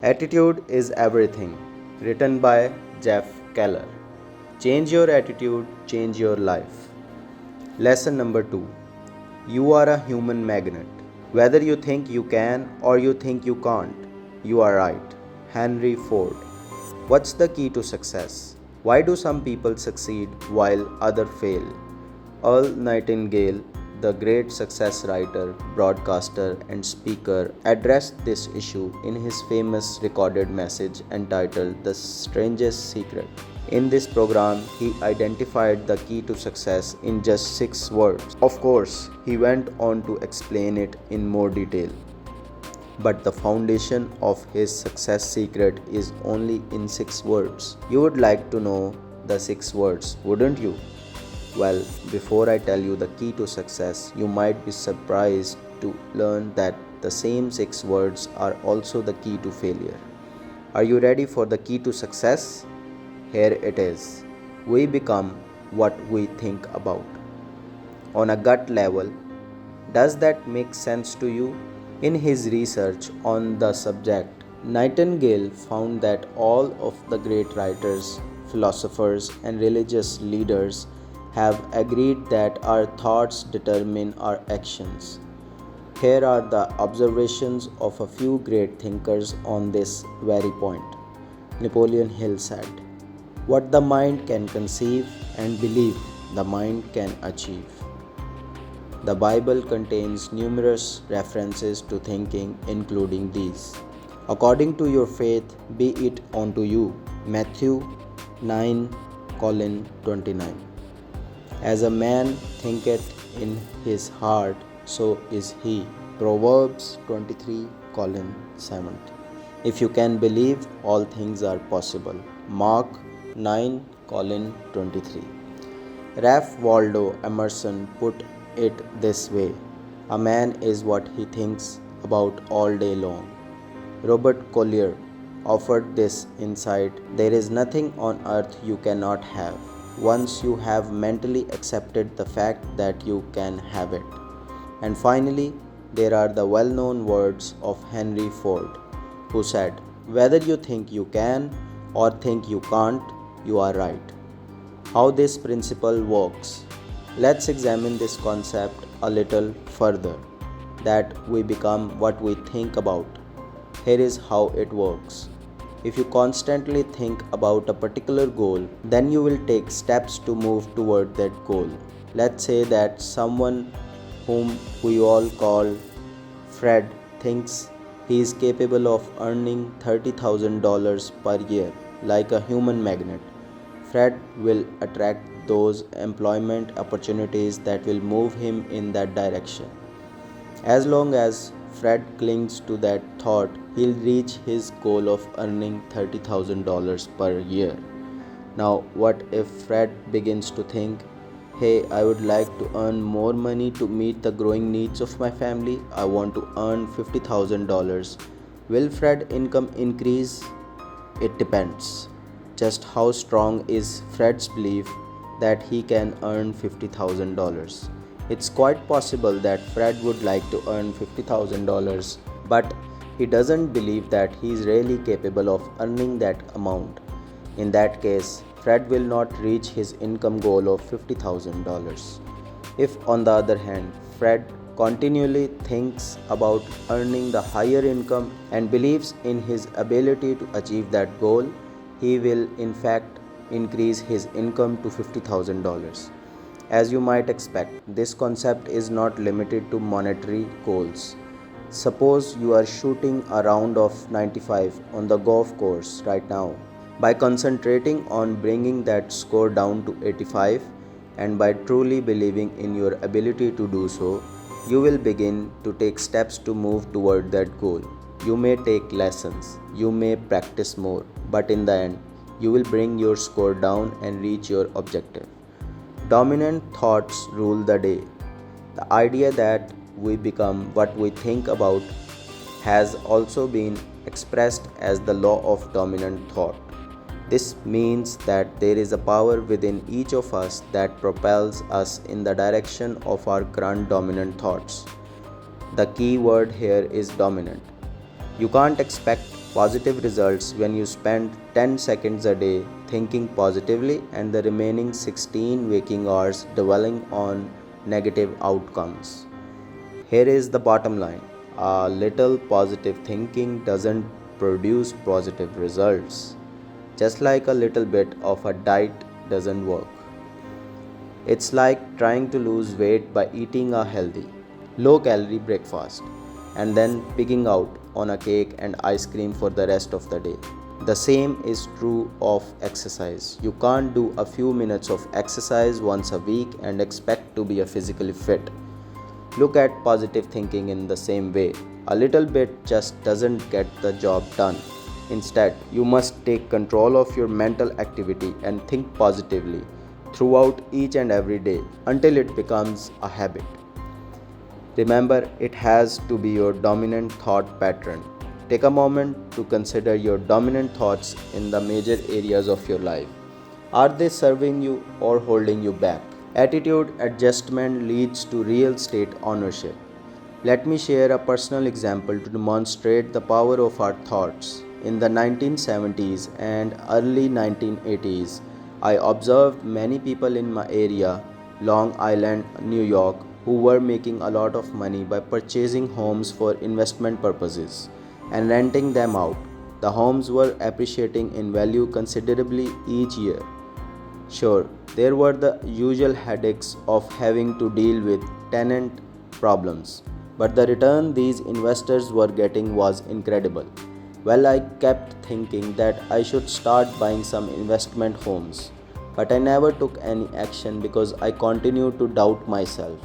Attitude is Everything, written by Jeff Keller. Change your attitude, change your life. Lesson number 2. You are a human magnet. Whether you think you can or you think you can't, you are right. Henry Ford. What's the key to success? Why do some people succeed while others fail? Earl Nightingale, the great success writer, broadcaster, and speaker, addressed this issue in his famous recorded message entitled The Strangest Secret. In this program, he identified the key to success in just 6 words. Of course, he went on to explain it in more detail. But the foundation of his success secret is only in 6 words. You would like to know the 6 words, wouldn't you? Well, before I tell you the key to success, you might be surprised to learn that the same 6 words are also the key to failure. Are you ready for the key to success? Here it is. We become what we think about. On a gut level, does that make sense to you? In his research on the subject, Nightingale found that all of the great writers, philosophers, and religious leaders have agreed that our thoughts determine our actions. Here are the observations of a few great thinkers on this very point. Napoleon Hill said, "What the mind can conceive and believe, the mind can achieve." The Bible contains numerous references to thinking, including these. According to your faith, be it unto you. Matthew 9:29. As a man thinketh in his heart, so is he. Proverbs 23:70. If you can believe, all things are possible. Mark 9:23. Ralph Waldo Emerson put it this way: a man is what he thinks about all day long. Robert Collier offered this insight: there is nothing on earth you cannot have, once you have mentally accepted the fact that you can have it. And finally, there are the well-known words of Henry Ford, who said, "Whether you think you can or think you can't, you are right." How this principle works. Let's examine this concept a little further, that we become what we think about. Here is how it works. If you constantly think about a particular goal, then you will take steps to move toward that goal. Let's say that someone whom we all call Fred thinks he is capable of earning $30,000 per year like a human magnet. Fred will attract those employment opportunities that will move him in that direction. As long as Fred clings to that thought, he'll reach his goal of earning $30,000 per year. Now, what if Fred begins to think, "Hey, I would like to earn more money to meet the growing needs of my family. I want to earn $50,000. Will Fred's income increase? It depends. Just how strong is Fred's belief that he can earn $50,000? It's quite possible that Fred would like to earn $50,000, but he doesn't believe that he is really capable of earning that amount. In that case, Fred will not reach his income goal of $50,000. If, on the other hand, Fred continually thinks about earning the higher income and believes in his ability to achieve that goal, he will in fact increase his income to $50,000. As you might expect, this concept is not limited to monetary goals. Suppose you are shooting a round of 95 on the golf course right now. By concentrating on bringing that score down to 85 and by truly believing in your ability to do so, you will begin to take steps to move toward that goal. You may take lessons, you may practice more, but in the end, you will bring your score down and reach your objective. Dominant thoughts rule the day. The idea that we become what we think about has also been expressed as the law of dominant thought. This means that there is a power within each of us that propels us in the direction of our current dominant thoughts. The key word here is dominant. You can't expect Positive results when you spend 10 seconds a day thinking positively and the remaining 16 waking hours dwelling on negative outcomes. Here is the bottom line: a little positive thinking doesn't produce positive results, just like a little bit of a diet doesn't work. It's like trying to lose weight by eating a healthy, low calorie breakfast and then pigging out on a cake and ice cream for the rest of the day. The same is true of exercise. You can't do a few minutes of exercise once a week and expect to be physically fit. Look at positive thinking in the same way. A little bit just doesn't get the job done. Instead, you must take control of your mental activity and think positively throughout each and every day until it becomes a habit. Remember, it has to be your dominant thought pattern. Take a moment to consider your dominant thoughts in the major areas of your life. Are they serving you or holding you back? Attitude adjustment leads to real estate ownership. Let me share a personal example to demonstrate the power of our thoughts. In the 1970s and early 1980s, I observed many people in my area, Long Island, New York, who were making a lot of money by purchasing homes for investment purposes and renting them out. The homes were appreciating in value considerably each year. Sure, there were the usual headaches of having to deal with tenant problems, but the return these investors were getting was incredible. Well, I kept thinking that I should start buying some investment homes, but I never took any action because I continued to doubt myself.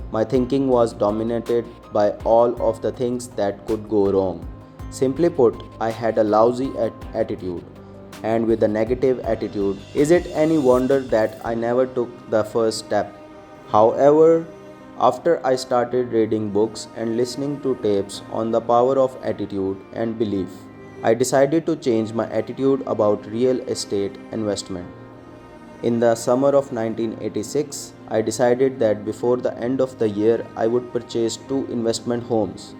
My thinking was dominated by all of the things that could go wrong. Simply put, I had a lousy attitude. And with a negative attitude, is it any wonder that I never took the first step? However, after I started reading books and listening to tapes on the power of attitude and belief, I decided to change my attitude about real estate investment. In the summer of 1986, I decided that before the end of the year I would purchase two investment homes.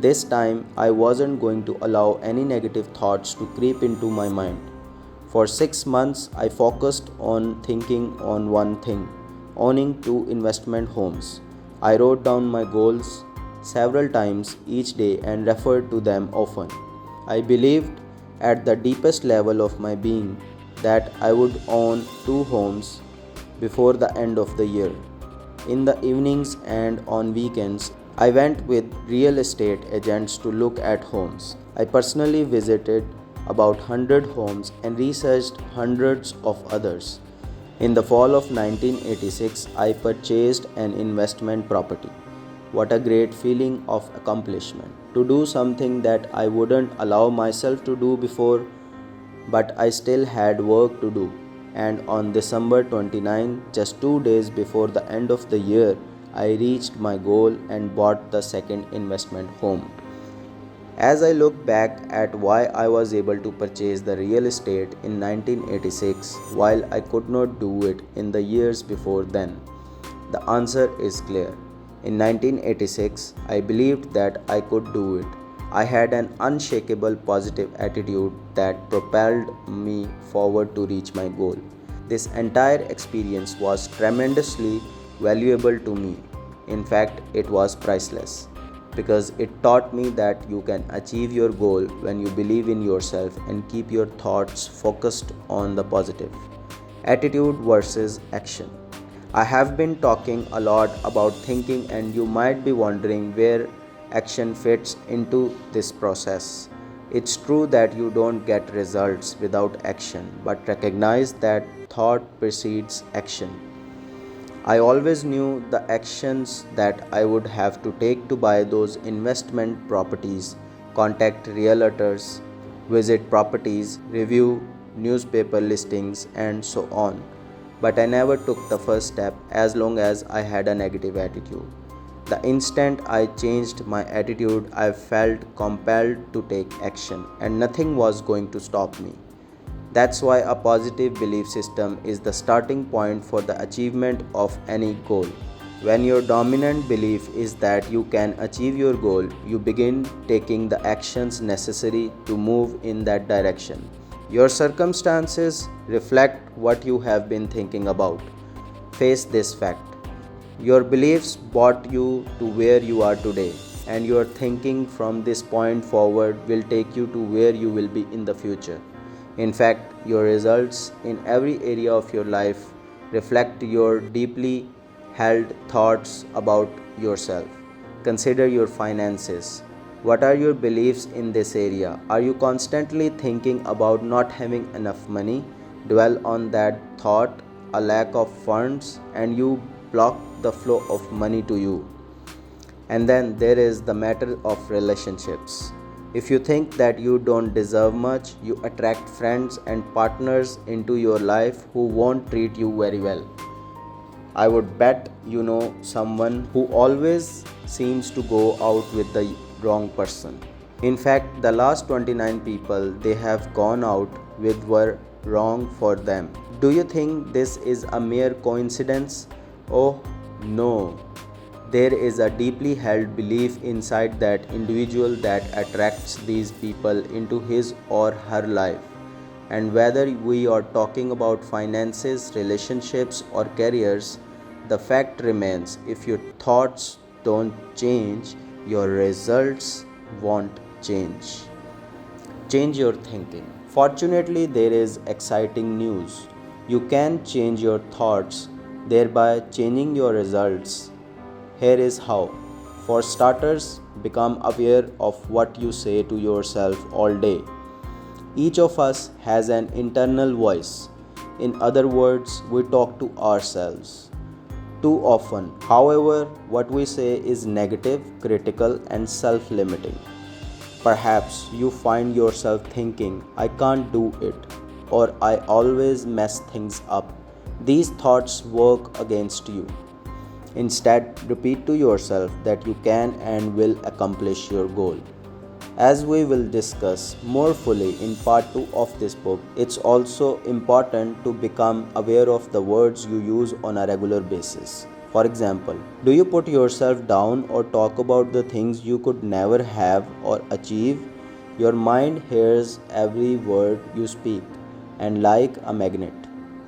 This time I wasn't going to allow any negative thoughts to creep into my mind. For 6 months I focused on thinking on one thing: owning two investment homes. I wrote down my goals several times each day and referred to them often. I believed at the deepest level of my being that I would own two homes before the end of the year. In the evenings and on weekends, I went with real estate agents to look at homes. I personally visited about 100 homes and researched hundreds of others. In the fall of 1986, I purchased an investment property. What a great feeling of accomplishment to do something that I wouldn't allow myself to do before, but I still had work to do. And on December 29, just 2 days before the end of the year, I reached my goal and bought the second investment home. As I look back at why I was able to purchase the real estate in 1986 while I could not do it in the years before then, the answer is clear. In 1986, I believed that I could do it. I had an unshakable positive attitude that propelled me forward to reach my goal. This entire experience was tremendously valuable to me. In fact, it was priceless because it taught me that you can achieve your goal when you believe in yourself and keep your thoughts focused on the positive. Attitude versus action. I have been talking a lot about thinking, and you might be wondering where action fits into this process. It's true that you don't get results without action, but recognize that thought precedes action. I always knew the actions that I would have to take to buy those investment properties, contact realtors, visit properties, review newspaper listings, and so on. But I never took the first step as long as I had a negative attitude. The instant I changed my attitude, I felt compelled to take action, and nothing was going to stop me. That's why a positive belief system is the starting point for the achievement of any goal. When your dominant belief is that you can achieve your goal, you begin taking the actions necessary to move in that direction. Your circumstances reflect what you have been thinking about. Face this fact. Your beliefs brought you to where you are today, and your thinking from this point forward will take you to where you will be in the future. In fact, your results in every area of your life reflect your deeply held thoughts about yourself. Consider your finances. What are your beliefs in this area? Are you constantly thinking about not having enough money? Dwell on that thought, a lack of funds, and you block the flow of money to you. And then there is the matter of relationships. If you think that you don't deserve much, you attract friends and partners into your life who won't treat you very well. I would bet you know someone who always seems to go out with the wrong person. In fact, the last 29 people they have gone out with were wrong for them. Do you think this is a mere coincidence? Oh, no. There is a deeply held belief inside that individual that attracts these people into his or her life. And whether we are talking about finances, relationships, or careers, the fact remains if your thoughts don't change, your results won't change. Change your thinking. Fortunately, there is exciting news. You can change your thoughts, thereby changing your results. Here is how. For starters, become aware of what you say to yourself all day. Each of us has an internal voice. In other words, we talk to ourselves. Too often, however, what we say is negative, critical, and self limiting. Perhaps you find yourself thinking, I can't do it, or I always mess things up. These thoughts work against you. Instead, repeat to yourself that you can and will accomplish your goal. As we will discuss more fully in part 2 of this book, it's also important to become aware of the words you use on a regular basis. For example, do you put yourself down or talk about the things you could never have or achieve? Your mind hears every word you speak, and like a magnet,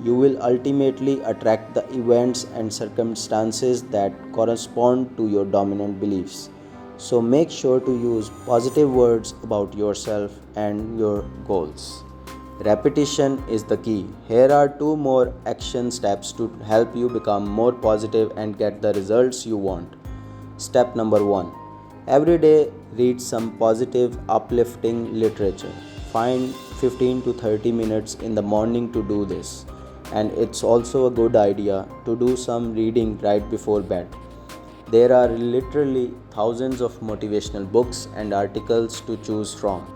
you will ultimately attract the events and circumstances that correspond to your dominant beliefs. So make sure to use positive words about yourself and your goals. Repetition is the key. Here are 2 more action steps to help you become more positive and get the results you want. Step number 1. Every day read some positive, uplifting literature. Find 15 to 30 minutes in the morning to do this. And it's also a good idea to do some reading right before bed. There are literally thousands of motivational books and articles to choose from.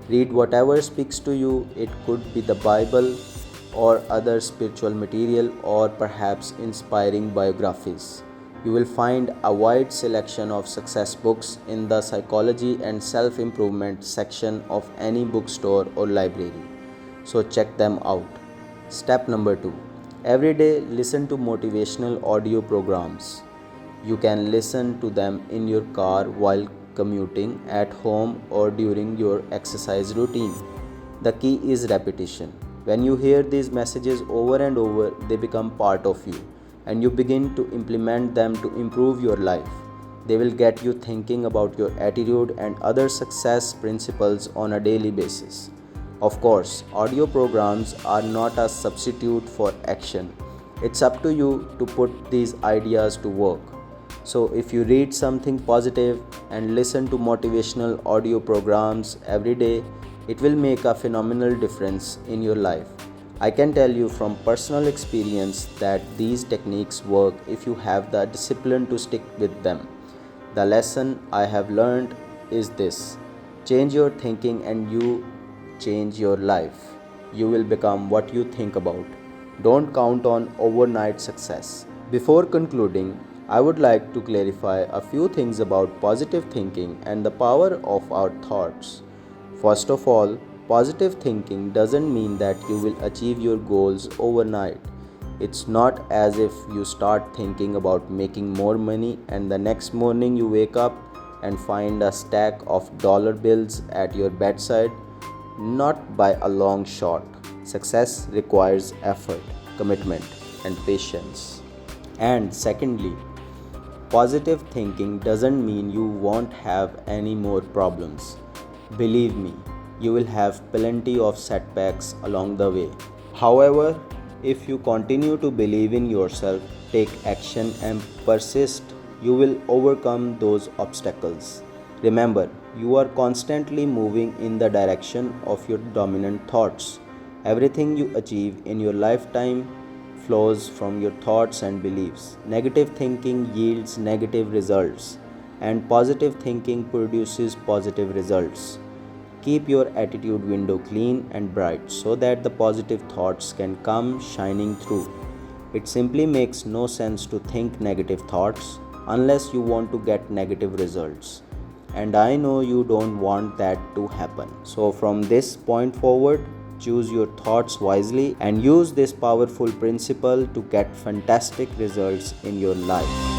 Read whatever speaks to you. It could be the Bible or other spiritual material, or perhaps inspiring biographies. You will find a wide selection of success books in the psychology and self-improvement section of any bookstore or library. So check them out. Step number 2. Every day listen to motivational audio programs. You can listen to them in your car while commuting, at home, or during your exercise routine. The key is repetition. When you hear these messages over and over, they become part of you, and you begin to implement them to improve your life. They will get you thinking about your attitude and other success principles on a daily basis. Of course, audio programs are not a substitute for action. It's up to you to put these ideas to work. So if you read something positive and listen to motivational audio programs every day, it will make a phenomenal difference in your life. I can tell you from personal experience that these techniques work if you have the discipline to stick with them. The lesson I have learned is this: change your thinking and you change your life. You will become what you think about. Don't count on overnight success. Before concluding, I would like to clarify a few things about positive thinking and the power of our thoughts. First of all, positive thinking doesn't mean that you will achieve your goals overnight. It's not as if you start thinking about making more money and the next morning you wake up and find a stack of dollar bills at your bedside. Not by a long shot. Success requires effort, commitment, and patience. And secondly, positive thinking doesn't mean you won't have any more problems. Believe me, you will have plenty of setbacks along the way. However, if you continue to believe in yourself, take action, and persist, you will overcome those obstacles. Remember, you are constantly moving in the direction of your dominant thoughts. Everything you achieve in your lifetime flows from your thoughts and beliefs. Negative thinking yields negative results, and positive thinking produces positive results. Keep your attitude window clean and bright so that the positive thoughts can come shining through. It simply makes no sense to think negative thoughts unless you want to get negative results. And I know you don't want that to happen. So, from this point forward, choose your thoughts wisely and use this powerful principle to get fantastic results in your life.